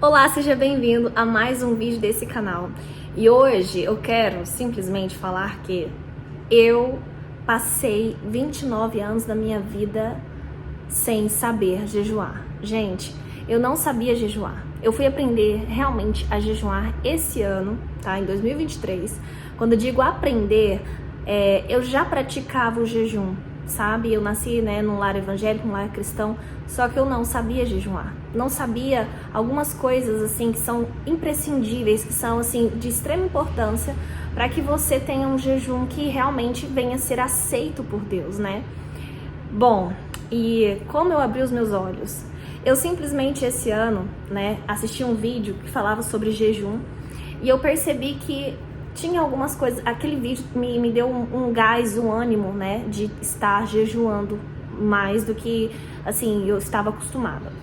Olá, seja bem-vindo a mais um vídeo desse canal. E hoje eu quero simplesmente falar que eu passei 29 anos da minha vida sem saber jejuar. Gente, eu não sabia jejuar. Eu fui aprender realmente a jejuar esse ano, tá? Em 2023. Quando eu digo aprender, eu já praticava o jejum, sabe? Eu nasci, num lar evangélico, num lar cristão, só que eu não sabia jejuar. Não sabia algumas coisas, assim, que são imprescindíveis, que são, assim, de extrema importância para que você tenha um jejum que realmente venha a ser aceito por Deus, né? Bom, e como eu abri os meus olhos? Eu simplesmente esse ano, assisti um vídeo que falava sobre jejum e eu percebi que tinha algumas coisas, aquele vídeo me deu um gás, um ânimo, de estar jejuando mais do que, assim, eu estava acostumada.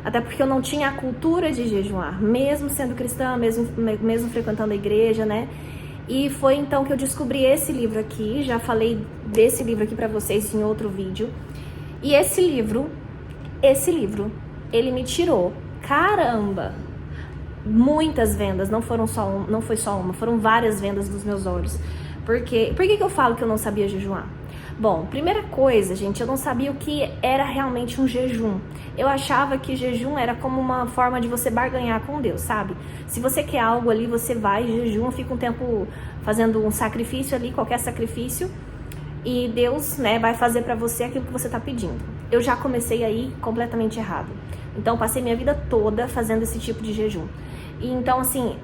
Até porque eu não tinha a cultura de jejuar, mesmo sendo cristã, mesmo frequentando a igreja, E foi então que eu descobri esse livro aqui, já falei desse livro aqui pra vocês em outro vídeo. E esse livro, ele me tirou, caramba, muitas vendas, não foi só uma, foram várias vendas dos meus olhos. Por que eu falo que eu não sabia jejuar? Bom, primeira coisa, gente, eu não sabia o que era realmente um jejum. Eu achava que jejum era como uma forma de você barganhar com Deus, sabe? Se você quer algo ali, você vai, jejum, fica um tempo fazendo um sacrifício ali, qualquer sacrifício, e Deus, vai fazer pra você aquilo que você tá pedindo. Eu já comecei aí completamente errado. Então, passei minha vida toda fazendo esse tipo de jejum. E então, assim,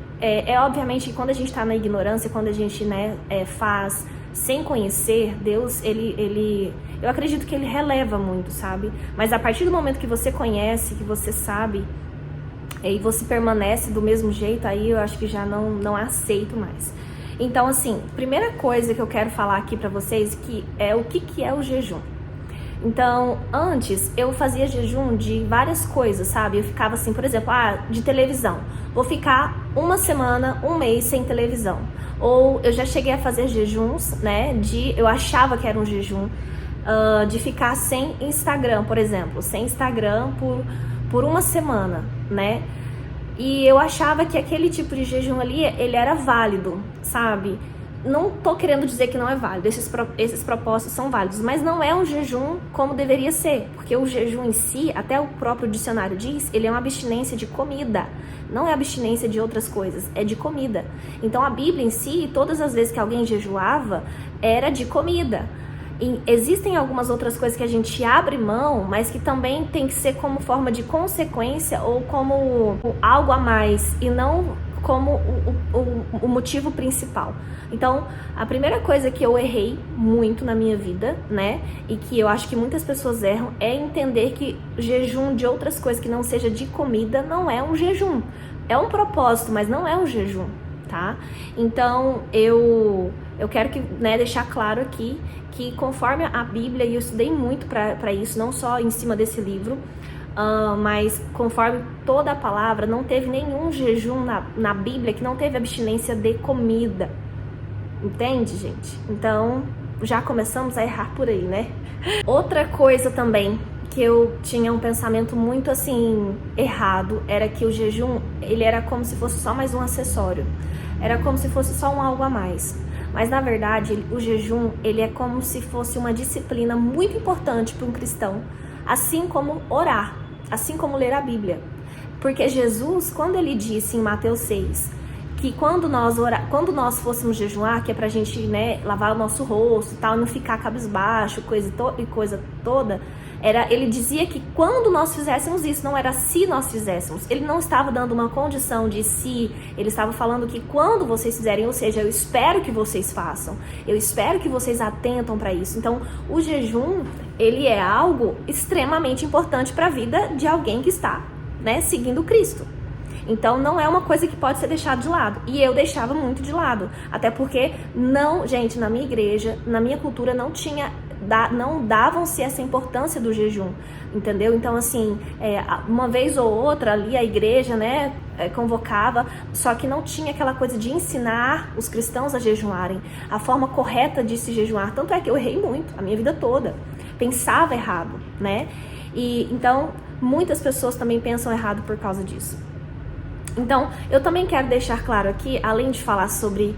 obviamente que quando a gente tá na ignorância, quando a gente, faz sem conhecer Deus, eu acredito que ele releva muito, sabe? Mas a partir do momento que você conhece, que você sabe, e você permanece do mesmo jeito, aí eu acho que já não aceito mais. Então, assim, primeira coisa que eu quero falar aqui pra vocês que é o que é o jejum. Então, antes eu fazia jejum de várias coisas, sabe? Eu ficava assim, por exemplo, de televisão. Vou ficar uma semana, um mês sem televisão. Ou eu já cheguei a fazer jejuns, eu achava que era um jejum, de ficar sem Instagram, por exemplo. Sem Instagram por uma semana, E eu achava que aquele tipo de jejum ali, ele era válido, sabe? Não tô querendo dizer que não é válido, esses propósitos são válidos, mas não é um jejum como deveria ser, porque o jejum em si, até o próprio dicionário diz, ele é uma abstinência de comida, não é abstinência de outras coisas, é de comida. Então a Bíblia em si, todas as vezes que alguém jejuava, era de comida. E existem algumas outras coisas que a gente abre mão, mas que também tem que ser como forma de consequência ou como algo a mais, e não como o motivo principal. Então, a primeira coisa que eu errei muito na minha vida, e que eu acho que muitas pessoas erram, é entender que jejum de outras coisas que não seja de comida não é um jejum. É um propósito, mas não é um jejum, tá? Então, eu quero deixar claro aqui que conforme a Bíblia, e eu estudei muito para isso, não só em cima desse livro, mas conforme toda a palavra, não teve nenhum jejum na Bíblia que não teve abstinência de comida. Entende, gente? Então, já começamos a errar por aí, Outra coisa também que eu tinha um pensamento muito, assim, errado, era que o jejum, ele era como se fosse só mais um acessório. Era como se fosse só um algo a mais. Mas, na verdade, o jejum, ele é como se fosse uma disciplina muito importante para um cristão, assim como orar, assim como ler a Bíblia. Porque Jesus, quando ele disse em Mateus 6, que quando nós fôssemos jejuar, que é pra gente, lavar o nosso rosto e tal, não ficar cabisbaixo, coisa toda, ele dizia que quando nós fizéssemos isso, não era se nós fizéssemos. Ele não estava dando uma condição de se, ele estava falando que quando vocês fizerem, ou seja, eu espero que vocês façam, eu espero que vocês atentam para isso. Então, o jejum, ele é algo extremamente importante para a vida de alguém que está, seguindo Cristo. Então, não é uma coisa que pode ser deixada de lado. E eu deixava muito de lado. Até porque, gente, na minha igreja, na minha cultura, não davam-se essa importância do jejum, entendeu? Então, assim, uma vez ou outra ali a igreja, convocava, só que não tinha aquela coisa de ensinar os cristãos a jejuarem, a forma correta de se jejuar. Tanto é que eu errei muito, a minha vida toda. Pensava errado, E então, muitas pessoas também pensam errado por causa disso. Então, eu também quero deixar claro aqui, além de falar sobre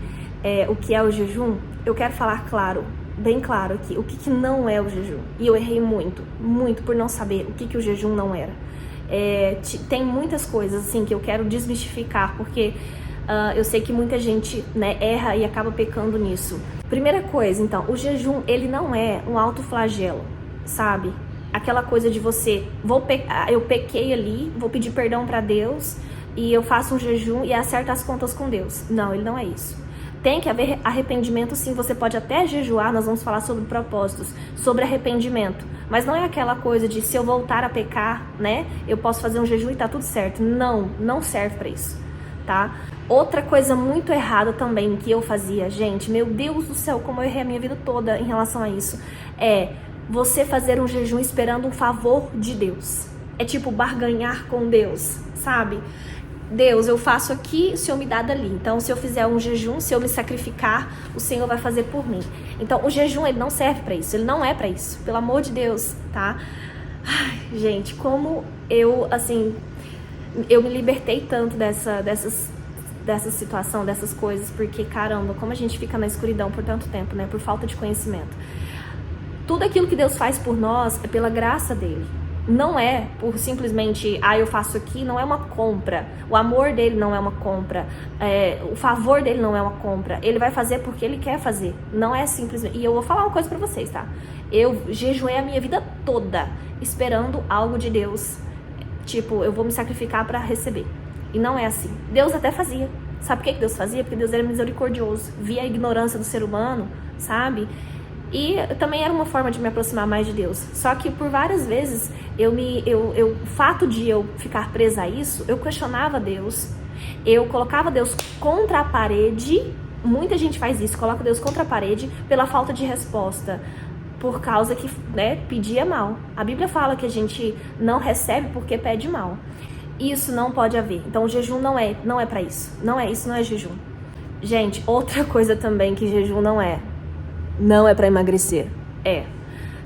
o que é o jejum, eu quero falar claro, bem claro aqui, o que não é o jejum. E eu errei muito, muito por não saber o que o jejum não era. Tem muitas coisas assim que eu quero desmistificar, porque eu sei que muita gente, né, erra e acaba pecando nisso. Primeira coisa, então, o jejum, ele não é um autoflagelo, sabe? Aquela coisa de você, eu pequei ali, vou pedir perdão pra Deus e eu faço um jejum e acerto as contas com Deus. Não, ele não é isso. Tem que haver arrependimento, sim. Você pode até jejuar, nós vamos falar sobre propósitos, sobre arrependimento. Mas não é aquela coisa de se eu voltar a pecar, né, eu posso fazer um jejum e tá tudo certo. Não, não serve pra isso, tá? Outra coisa muito errada também que eu fazia, gente, meu Deus do céu, como eu errei a minha vida toda em relação a isso, é você fazer um jejum esperando um favor de Deus. É tipo barganhar com Deus, sabe? Deus, eu faço aqui, o Senhor me dá dali. Então, se eu fizer um jejum, se eu me sacrificar, o Senhor vai fazer por mim. Então, o jejum, ele não serve pra isso. Ele não é pra isso. Pelo amor de Deus, tá? Ai, gente, como eu, assim, eu me libertei tanto dessa situação, dessas coisas, porque, caramba, como a gente fica na escuridão por tanto tempo, né? Por falta de conhecimento. Tudo aquilo que Deus faz por nós é pela graça dele. Não é por simplesmente, eu faço aqui, não é uma compra. O amor dele não é uma compra. O favor dele não é uma compra. Ele vai fazer porque ele quer fazer. Não é simplesmente... E eu vou falar uma coisa pra vocês, tá? Eu jejuei a minha vida toda esperando algo de Deus. Tipo, eu vou me sacrificar pra receber. E não é assim. Deus até fazia. Sabe por que Deus fazia? Porque Deus era misericordioso. Via a ignorância do ser humano, sabe? E também era uma forma de me aproximar mais de Deus. Só que por várias vezes, o fato de eu ficar presa a isso, eu questionava Deus. Eu colocava Deus contra a parede. Muita gente faz isso, coloca Deus contra a parede pela falta de resposta. Por causa que, né, pedia mal. A Bíblia fala que a gente não recebe porque pede mal. Isso não pode haver. Então o jejum não é pra isso. Não é isso, não é jejum. Gente, outra coisa também que jejum não é pra emagrecer.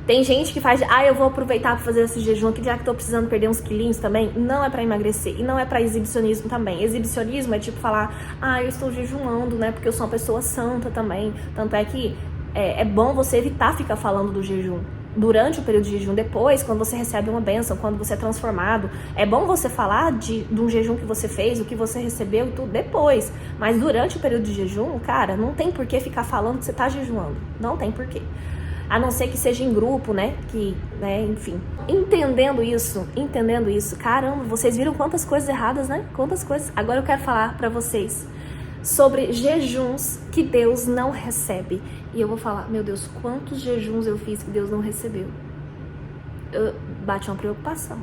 Tem gente que faz, eu vou aproveitar pra fazer esse jejum aqui, já que tô precisando perder uns quilinhos também. Não é pra emagrecer e não é pra exibicionismo também. Exibicionismo é tipo falar, eu estou jejuando, né, porque eu sou uma pessoa santa também. Tanto é que é bom você evitar ficar falando do jejum durante o período de jejum. Depois, quando você recebe uma bênção, quando você é transformado, é bom você falar de um jejum que você fez, o que você recebeu e tudo depois. Mas durante o período de jejum, cara, não tem por que ficar falando que você tá jejuando. Não tem por quê. A não ser que seja em grupo, né? Enfim. Entendendo isso, caramba, vocês viram quantas coisas erradas, né? Quantas coisas. Agora eu quero falar pra vocês sobre jejuns que Deus não recebe. E eu vou falar, meu Deus, quantos jejuns eu fiz que Deus não recebeu? Bate uma preocupação.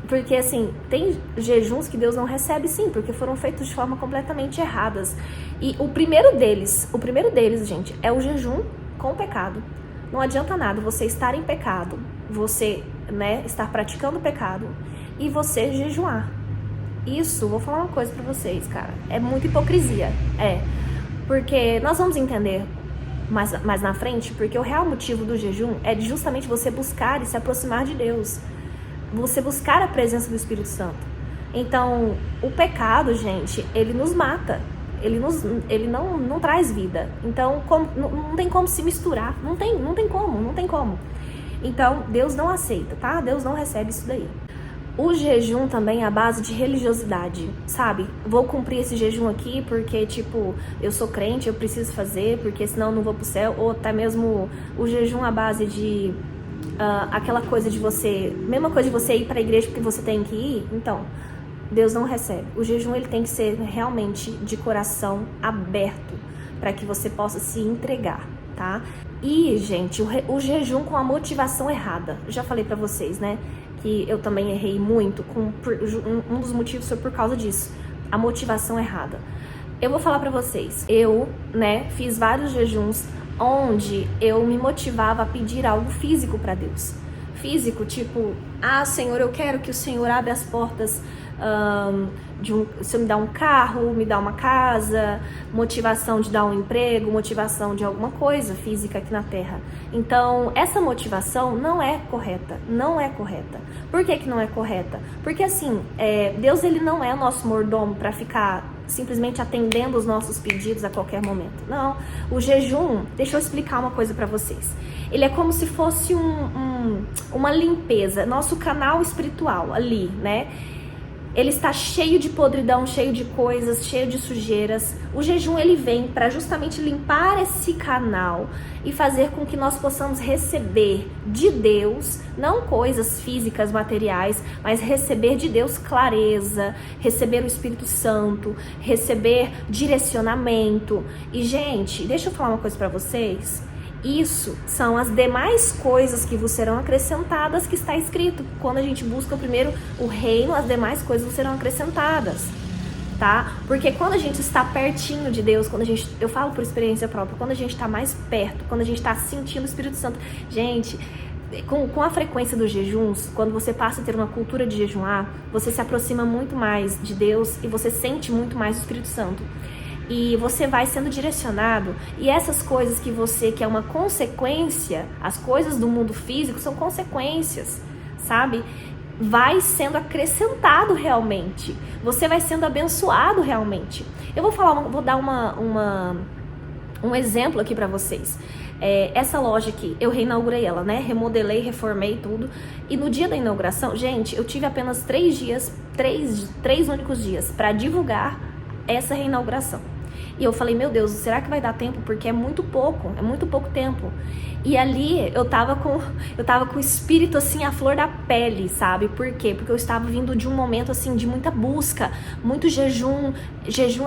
Porque, assim, tem jejuns que Deus não recebe, sim, porque foram feitos de forma completamente erradas. E o primeiro deles, gente, é o jejum com pecado. Não adianta nada você estar em pecado, você, né, estar praticando pecado e você jejuar. Isso, vou falar uma coisa pra vocês, cara, é muita hipocrisia. Porque nós vamos entender mais na frente, porque o real motivo do jejum é justamente você buscar e se aproximar de Deus. Você buscar a presença do Espírito Santo. Então, o pecado, gente, ele nos mata. Ele não traz vida. Então, não tem como se misturar. Não tem como. Então, Deus não aceita, tá? Deus não recebe isso daí. O jejum também é a base de religiosidade, sabe? Vou cumprir esse jejum aqui porque, tipo, eu sou crente, eu preciso fazer, porque senão eu não vou pro céu. Ou até mesmo o jejum à base de aquela coisa de você... Mesma coisa de você ir pra igreja porque você tem que ir. Então, Deus não recebe. O jejum, ele tem que ser realmente de coração aberto para que você possa se entregar, tá? E, gente, o jejum com a motivação errada. Eu já falei pra vocês, né? Que eu também errei muito. Um dos motivos foi por causa disso. A motivação errada. Eu vou falar pra vocês. Eu, né, fiz vários jejuns onde eu me motivava a pedir algo físico pra Deus. Físico, tipo, Senhor, eu quero que o Senhor abra as portas se eu me dá um carro, me dá uma casa, motivação de dar um emprego, motivação de alguma coisa física aqui na Terra. Então, essa motivação não é correta, não é correta. Por que que não é correta? Porque assim, Deus ele não é o nosso mordomo para ficar simplesmente atendendo os nossos pedidos a qualquer momento. Não, o jejum, deixa eu explicar uma coisa para vocês. Ele é como se fosse uma limpeza, nosso canal espiritual ali, né? Ele está cheio de podridão, cheio de coisas, cheio de sujeiras. O jejum ele vem para justamente limpar esse canal e fazer com que nós possamos receber de Deus, não coisas físicas, materiais, mas receber de Deus clareza, receber o Espírito Santo, receber direcionamento. E gente, deixa eu falar uma coisa para vocês. Isso são as demais coisas que vos serão acrescentadas, que está escrito. Quando a gente busca primeiro o reino, as demais coisas vos serão acrescentadas, tá? Porque quando a gente está pertinho de Deus, eu falo por experiência própria, quando a gente está mais perto, quando a gente está sentindo o Espírito Santo, gente, com a frequência dos jejuns, quando você passa a ter uma cultura de jejuar, você se aproxima muito mais de Deus e você sente muito mais o Espírito Santo. E você vai sendo direcionado, e essas coisas que é uma consequência, as coisas do mundo físico são consequências, sabe? Vai sendo acrescentado realmente, você vai sendo abençoado realmente. Eu vou dar um exemplo aqui pra vocês. Essa loja aqui, eu reinaugurei ela, né? Remodelei, reformei tudo. E no dia da inauguração, gente, eu tive apenas 3 únicos dias pra divulgar essa reinauguração. E eu falei, meu Deus, será que vai dar tempo? Porque é muito pouco tempo. E ali eu tava com o espírito assim, a flor da pele, sabe? Por quê? Porque eu estava vindo de um momento assim, de muita busca, muito jejum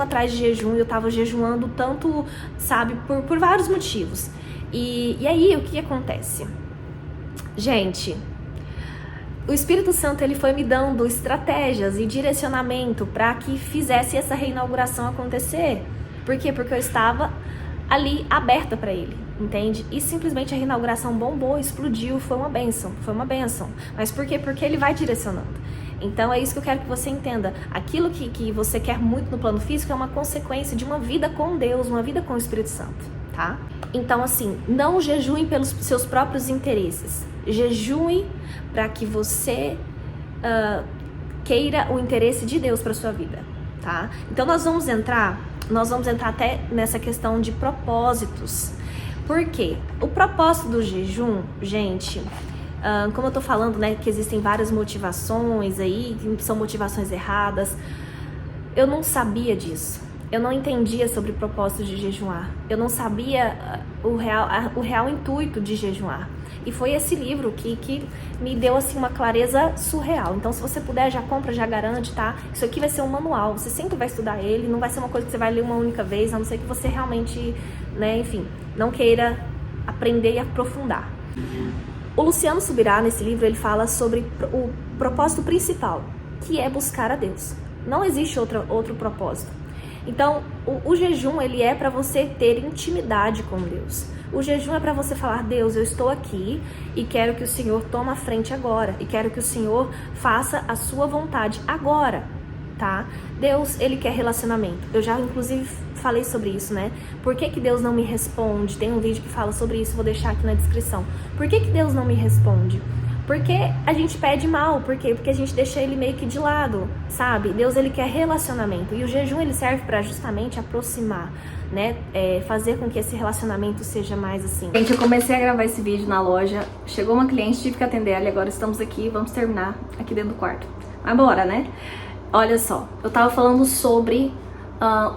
atrás de jejum, e eu tava jejuando tanto, sabe? Por vários motivos. E aí, o que acontece? Gente, o Espírito Santo ele foi me dando estratégias e direcionamento para que fizesse essa reinauguração acontecer. Por quê? Porque eu estava ali aberta para ele, entende? E simplesmente a reinauguração bombou, explodiu, foi uma bênção. Mas por quê? Porque ele vai direcionando. Então é isso que eu quero que você entenda. Aquilo que você quer muito no plano físico é uma consequência de uma vida com Deus, uma vida com o Espírito Santo, tá? Então assim, não jejue pelos seus próprios interesses. Jejue para que você queira o interesse de Deus para sua vida, tá? Então nós vamos entrar até nessa questão de propósitos. Por quê? O propósito do jejum, gente, como eu tô falando, né, que existem várias motivações aí, que são motivações erradas, eu não sabia disso. Eu não entendia sobre o propósito de jejuar. Eu não sabia o real intuito de jejuar. E foi esse livro que me deu assim uma clareza surreal. Então, se você puder, já compra, já garante, tá? Isso aqui vai ser um manual. Você sempre vai estudar ele, não vai ser uma coisa que você vai ler uma única vez, a não ser que você realmente, né, enfim, não queira aprender e aprofundar. O Luciano Subirá, nesse livro, ele fala sobre o propósito principal, que é buscar a Deus. Não existe outro propósito. Então, o jejum, ele é para você ter intimidade com Deus. O jejum é para você falar, Deus, eu estou aqui e quero que o Senhor tome a frente agora. E quero que o Senhor faça a sua vontade agora, tá? Deus, ele quer relacionamento. Eu já, inclusive, falei sobre isso, né? Por que Deus não me responde? Tem um vídeo que fala sobre isso, vou deixar aqui na descrição. Por que Deus não me responde? Porque a gente pede mal, por quê? Porque a gente deixa ele meio que de lado, sabe? Deus, ele quer relacionamento, e o jejum, ele serve para justamente aproximar, né? Fazer com que esse relacionamento seja mais assim. Gente, eu comecei a gravar esse vídeo na loja, chegou uma cliente, tive que atender ela, e agora estamos aqui, vamos terminar aqui dentro do quarto. Mas bora, né? Olha só, eu tava falando sobre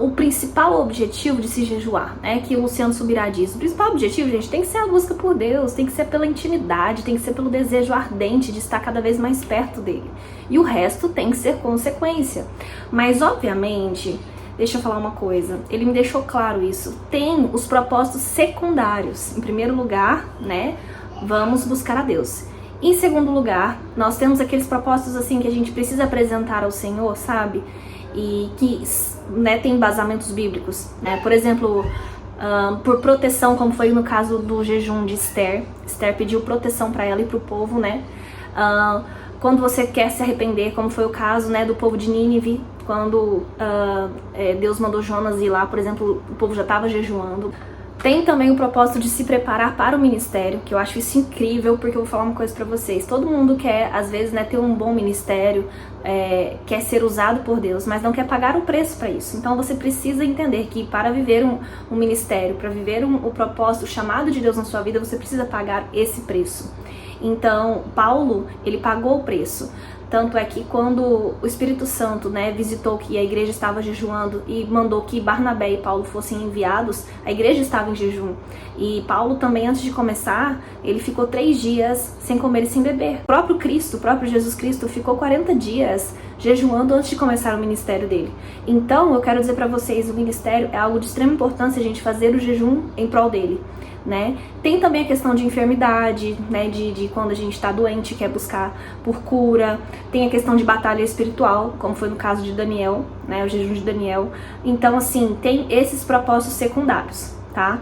o principal objetivo de se jejuar, né? Que o Luciano Subirá diz. O principal objetivo, gente, tem que ser a busca por Deus, tem que ser pela intimidade, tem que ser pelo desejo ardente de estar cada vez mais perto dele. E o resto tem que ser consequência. Mas, obviamente, deixa eu falar uma coisa, ele me deixou claro isso. Tem os propósitos secundários. Em primeiro lugar, né? Vamos buscar a Deus. Em segundo lugar, nós temos aqueles propósitos assim que a gente precisa apresentar ao Senhor, sabe? E que, né, tem embasamentos bíblicos, né? Por exemplo, por proteção, como foi no caso do jejum de Esther. Esther pediu proteção para ela e para o povo, né? quando você quer se arrepender, como foi o caso, né, do povo de Nínive, quando Deus mandou Jonas ir lá, por exemplo, o povo já estava jejuando. Tem também o propósito de se preparar para o ministério, que eu acho isso incrível, porque eu vou falar uma coisa pra vocês. Todo mundo quer, às vezes, né, ter um bom ministério, quer ser usado por Deus, mas não quer pagar o preço para isso. Então você precisa entender que para viver um ministério, para viver o propósito, o chamado de Deus na sua vida, você precisa pagar esse preço. Então, Paulo, ele pagou o preço. Tanto é que quando o Espírito Santo, né, visitou que a igreja estava jejuando e mandou que Barnabé e Paulo fossem enviados, a igreja estava em jejum. E Paulo também, antes de começar, ele ficou 3 dias sem comer e sem beber. O próprio Cristo, o próprio Jesus Cristo, ficou 40 dias jejuando antes de começar o ministério dele. Então, eu quero dizer para vocês, o ministério é algo de extrema importância a gente fazer o jejum em prol dele. Né? Tem também a questão de enfermidade, né? de quando a gente está doente, quer buscar por cura. Tem a questão de batalha espiritual, como foi no caso de Daniel, né? O jejum de Daniel. Então, assim, tem esses propósitos secundários, tá?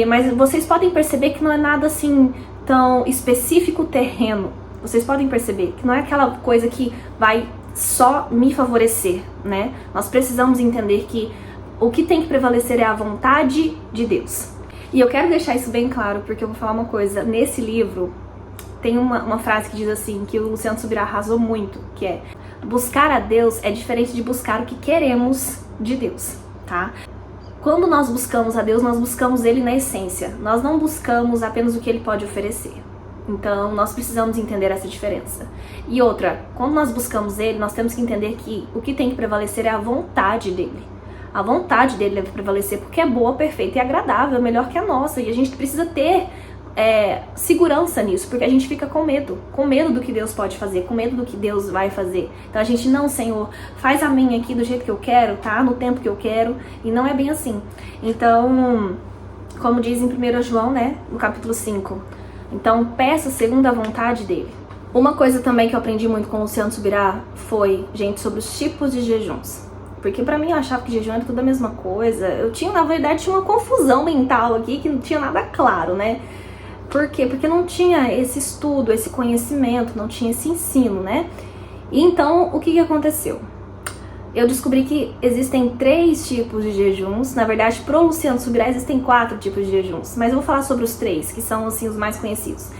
Mas vocês podem perceber que não é nada assim tão específico terreno. Vocês podem perceber que não é aquela coisa que vai só me favorecer, né? Nós precisamos entender que o que tem que prevalecer é a vontade de Deus. E eu quero deixar isso bem claro, porque eu vou falar uma coisa. Nesse livro, tem uma frase que diz assim, que o Luciano Subirá arrasou muito, que é: buscar a Deus é diferente de buscar o que queremos de Deus, tá? Quando nós buscamos a Deus, nós buscamos Ele na essência. Nós não buscamos apenas o que Ele pode oferecer. Então, nós precisamos entender essa diferença. E outra, quando nós buscamos Ele, nós temos que entender que o que tem que prevalecer é a vontade dEle. A vontade dele deve prevalecer, porque é boa, perfeita e agradável, melhor que a nossa. E a gente precisa ter segurança nisso, porque a gente fica com medo do que Deus pode fazer, com medo do que Deus vai fazer. Então a gente, não, Senhor, faz a minha aqui do jeito que eu quero, tá? No tempo que eu quero. E não é bem assim. Então, como diz em 1 João, né, no capítulo 5, então peça segundo a vontade dele. Uma coisa também que eu aprendi muito com o Luciano Subirá foi, gente, sobre os tipos de jejuns. Porque pra mim eu achava que jejum era tudo a mesma coisa. Eu tinha, na verdade, uma confusão mental aqui que não tinha nada claro, né? Por quê? Porque não tinha esse estudo, esse conhecimento, não tinha esse ensino, né? E então, o que aconteceu? Eu descobri que existem 3 tipos de jejuns. Na verdade, pro Luciano Subirá existem 4 tipos de jejuns. Mas eu vou falar sobre os 3, que são, assim, os mais conhecidos.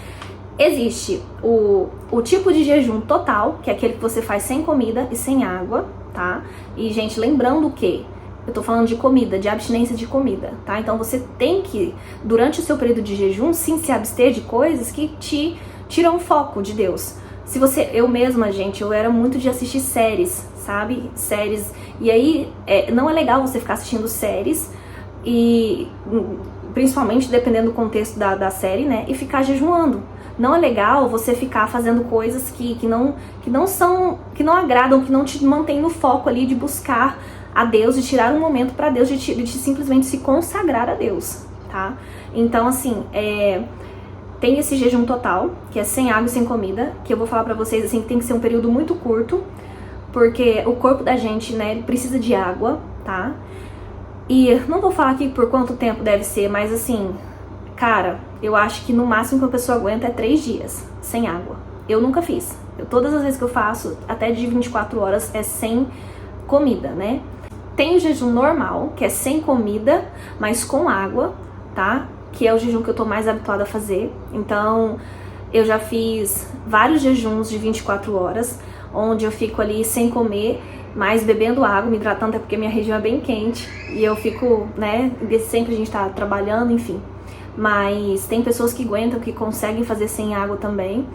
Existe o tipo de jejum total, que é aquele que você faz sem comida e sem água, tá? E, gente, lembrando que eu tô falando de comida, de abstinência de comida, tá? Então você tem que, durante o seu período de jejum, sim, se abster de coisas que te tiram o foco de Deus. Eu mesma, gente, eu era muito de assistir séries, sabe? Séries. E aí, não é legal você ficar assistindo séries, e principalmente dependendo do contexto da série, né? E ficar jejuando. Não é legal você ficar fazendo coisas que não agradam, que não te mantêm no foco ali de buscar a Deus, de tirar um momento para Deus, de simplesmente se consagrar a Deus, tá? Então, assim, tem esse jejum total, que é sem água e sem comida, que eu vou falar pra vocês, assim, que tem que ser um período muito curto, porque o corpo da gente, né, ele precisa de água, tá? E não vou falar aqui por quanto tempo deve ser, mas assim, cara, eu acho que no máximo que uma pessoa aguenta é 3 dias sem água. Eu nunca fiz. Todas as vezes que eu faço, até de 24 horas, é sem comida, né? Tem o jejum normal, que é sem comida, mas com água, tá? Que é o jejum que eu tô mais habituada a fazer. Então, eu já fiz vários jejuns de 24 horas, onde eu fico ali sem comer, mas bebendo água, me hidratando, até porque minha região é bem quente. E eu fico, né, sempre a gente tá trabalhando, enfim. Mas tem pessoas que aguentam, que conseguem fazer sem água também.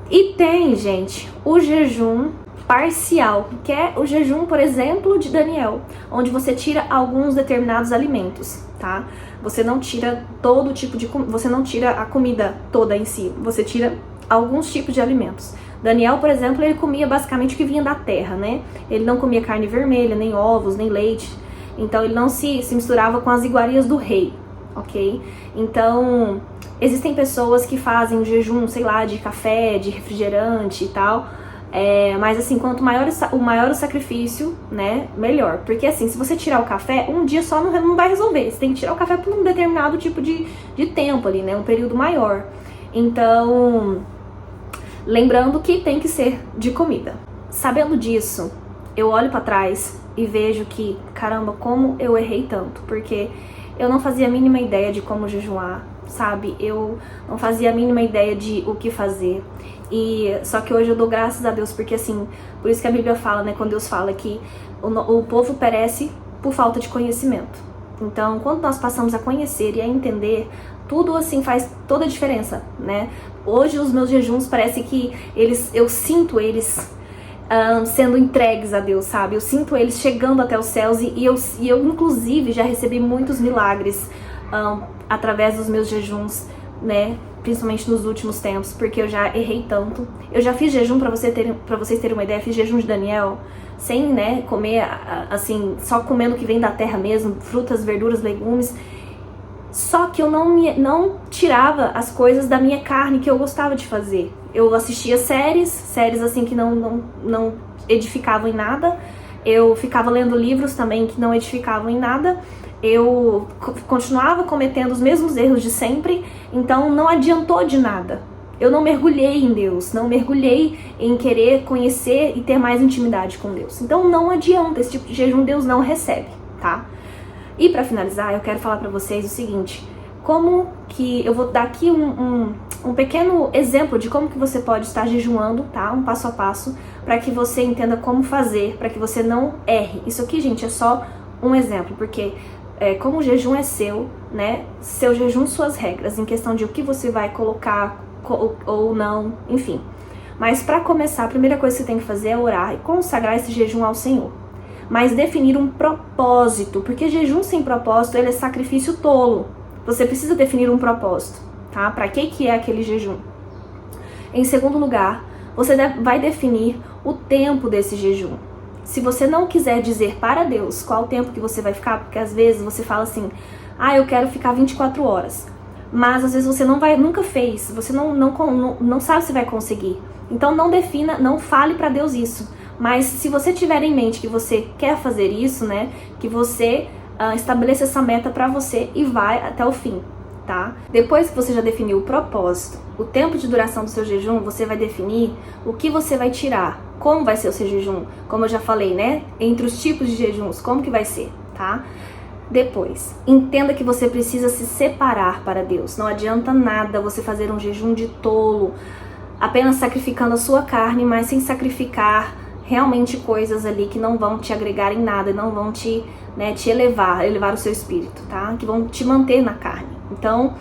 E tem, gente, o jejum parcial, que é o jejum, por exemplo, de Daniel, onde você tira alguns determinados alimentos, tá? Você não tira todo tipo de você não tira a comida toda em si, você tira alguns tipos de alimentos. Daniel, por exemplo, ele comia basicamente o que vinha da terra, né? Ele não comia carne vermelha, nem ovos, nem leite. Então ele não se misturava com as iguarias do rei, ok? Então, existem pessoas que fazem o jejum, sei lá, de café, de refrigerante e tal. Mas assim, quanto maior o sacrifício, né, melhor. Porque assim, se você tirar o café, um dia só não vai resolver. Você tem que tirar o café por um determinado tipo de tempo ali, né, um período maior. Então, Lembrando que tem que ser de comida. Sabendo disso, eu olho pra trás e vejo que, caramba, como eu errei tanto, porque eu não fazia a mínima ideia de como jejuar, sabe? Eu não fazia a mínima ideia de o que fazer. E só que hoje eu dou graças a Deus, porque assim, por isso que a Bíblia fala, né, quando Deus fala que o povo perece por falta de conhecimento. Então, quando nós passamos a conhecer e a entender, tudo assim faz toda a diferença, né? Hoje os meus jejuns parece que eu sinto eles sendo entregues a Deus, sabe? Eu sinto eles chegando até os céus e eu inclusive já recebi muitos milagres através dos meus jejuns, né? Principalmente nos últimos tempos, porque eu já errei tanto. Eu já fiz jejum, pra vocês terem uma ideia, fiz jejum de Daniel, sem, né, comer, assim, só comendo o que vem da terra mesmo, frutas, verduras, legumes. Só que eu não tirava as coisas da minha carne que eu gostava de fazer. Eu assistia séries assim que não edificavam em nada. Eu ficava lendo livros também que não edificavam em nada. Eu continuava cometendo os mesmos erros de sempre, então não adiantou de nada. Eu não mergulhei em Deus, não mergulhei em querer conhecer e ter mais intimidade com Deus. Então não adianta, esse tipo de jejum Deus não recebe, tá? E pra finalizar, eu quero falar pra vocês o seguinte, como que eu vou dar aqui um pequeno exemplo de como que você pode estar jejuando, tá? Um passo a passo, para que você entenda como fazer, para que você não erre. Isso aqui, gente, é só um exemplo, porque como o jejum é seu, né? Seu jejum, suas regras, em questão de o que você vai colocar ou não, enfim. Mas para começar, a primeira coisa que você tem que fazer é orar e consagrar esse jejum ao Senhor. Mas definir um propósito, porque jejum sem propósito, ele é sacrifício tolo. Você precisa definir um propósito, tá? Para que é aquele jejum? Em segundo lugar, você vai definir o tempo desse jejum. Se você não quiser dizer para Deus qual o tempo que você vai ficar, porque às vezes você fala assim, eu quero ficar 24 horas. Mas às vezes você nunca fez, você não sabe se vai conseguir. Então não defina, não fale para Deus isso. Mas se você tiver em mente que você quer fazer isso, né, que você estabeleça essa meta para você e vai até o fim, tá? Depois que você já definiu o propósito, o tempo de duração do seu jejum, você vai definir o que você vai tirar, como vai ser o seu jejum, como eu já falei, né, entre os tipos de jejuns, como que vai ser, tá? Depois, entenda que você precisa se separar para Deus. Não adianta nada você fazer um jejum de tolo, apenas sacrificando a sua carne, mas sem sacrificar realmente coisas ali que não vão te agregar em nada, não vão te elevar o seu espírito, tá? Que vão te manter na carne. Então,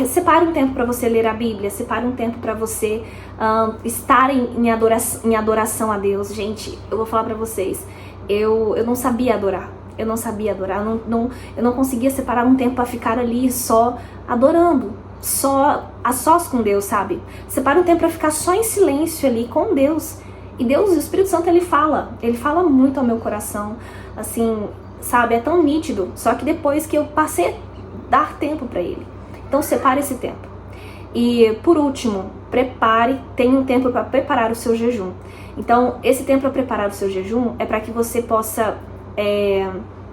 separe um tempo para você ler a Bíblia, separe um tempo para você estar em adoração a Deus. Gente, eu vou falar para vocês, eu não sabia adorar. Eu não conseguia separar um tempo para ficar ali só adorando, só a sós com Deus, sabe? Separa um tempo para ficar só em silêncio ali com Deus. E Deus, o Espírito Santo, ele fala muito ao meu coração, assim, sabe? É tão nítido, só que depois que eu passei a dar tempo para ele. Então separe esse tempo. E por último, tenha um tempo para preparar o seu jejum. Então esse tempo para preparar o seu jejum é para que você possa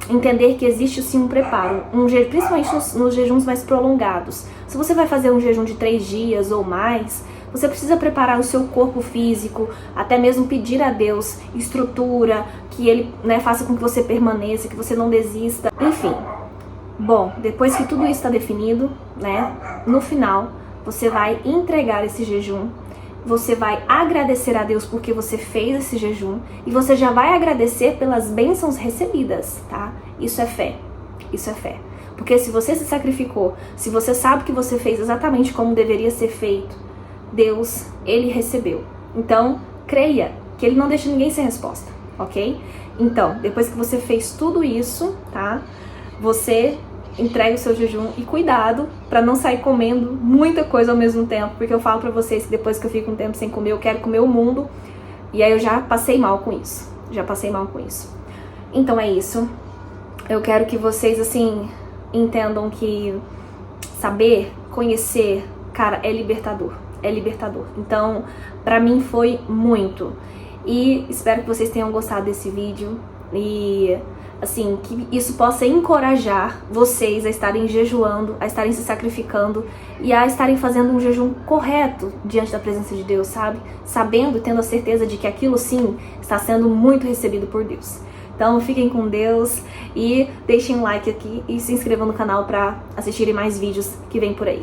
entender que existe sim um preparo, principalmente nos jejuns mais prolongados. Se você vai fazer um jejum de 3 dias ou mais, você precisa preparar o seu corpo físico, até mesmo pedir a Deus estrutura, que Ele, né, faça com que você permaneça, que você não desista, enfim. Bom, depois que tudo isso está definido, né, no final, você vai entregar esse jejum, você vai agradecer a Deus porque você fez esse jejum e você já vai agradecer pelas bênçãos recebidas, tá? Isso é fé, isso é fé. Porque se você se sacrificou, se você sabe que você fez exatamente como deveria ser feito, Deus, Ele recebeu. Então, creia que Ele não deixa ninguém sem resposta, ok? Então, depois que você fez tudo isso, tá? Você entrega o seu jejum e cuidado pra não sair comendo muita coisa ao mesmo tempo, porque eu falo pra vocês que depois que eu fico um tempo sem comer, eu quero comer o mundo, e aí eu já passei mal com isso. Então é isso. Eu quero que vocês, assim, entendam que saber, conhecer, cara, é libertador. É libertador. Então, pra mim foi muito. E espero que vocês tenham gostado desse vídeo. E assim, que isso possa encorajar vocês a estarem jejuando, a estarem se sacrificando e a estarem fazendo um jejum correto diante da presença de Deus, sabe? Sabendo, tendo a certeza de que aquilo sim está sendo muito recebido por Deus. Então fiquem com Deus e deixem um like aqui e se inscrevam no canal para assistirem mais vídeos que vem por aí.